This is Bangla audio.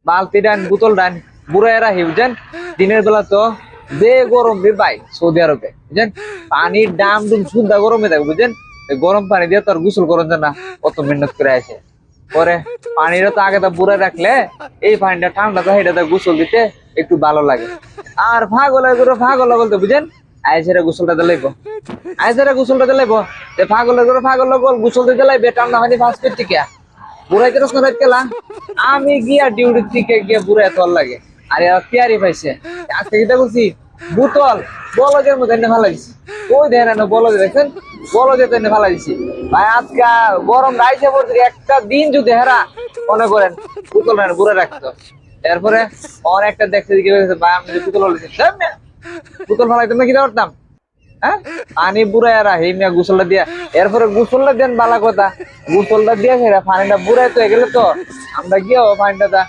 বালতি ডান বোতল ডান বুড়াইরা হিউজেন দিনের বেলা তো যে গরম রে ভাই সৌদি আরবে বুঝছেন পানির দাম দুম সুন্দর গরমে থাকে বুঝছেন গরম পানি দিয়ে তো আর গোসল করেন না অত মেহনত করে আসে পরে পানিটা তো আগে তো বুড়ে রাখলে এই পানিটা ঠান্ডা তো এটা গোসল দিতে একটু ভালো লাগে আর ভাগলা বলতে বুঝেন আইসেরা গোসলটা দিলাইবো আইসেরা গোসলটা দিলাইবো ভাগলা গোসল দিতে লাইবে ঠান্ডা পানি ফাঁস করতে গিয়া বুড়াইতে রসনা রাত গেলা আমি গিয়া ডিউটির থেকে গিয়া বুড়াই তোর লাগে আরে পেয়ারি পাইছে আজকে কিটা করছি বোতল বলদের মধ্যে এনে ভালো দিছি ওই দেখেন না বলদ দেখেন বলদের তো এনে ভালো দিছি ভাই আজকে গরম রাইছে পড়ছে একটা দিন যদি হেরা মনে করেন বোতল না বুড়া রাখতো এরপরে আর একটা দেখতে কি হয়েছে ভাই আমি বোতল বোতল ভালাইতাম না কিটা করতাম হ্যাঁ পানি বুড়াইয়া হেমিয়া গোসলটা দিয়া এরপরে গোসলটা দেন বালা কথা গোসলটা দিয়ে পানিটা বুড়াই তো গেলে তো আমরা গিয়ে পানিটা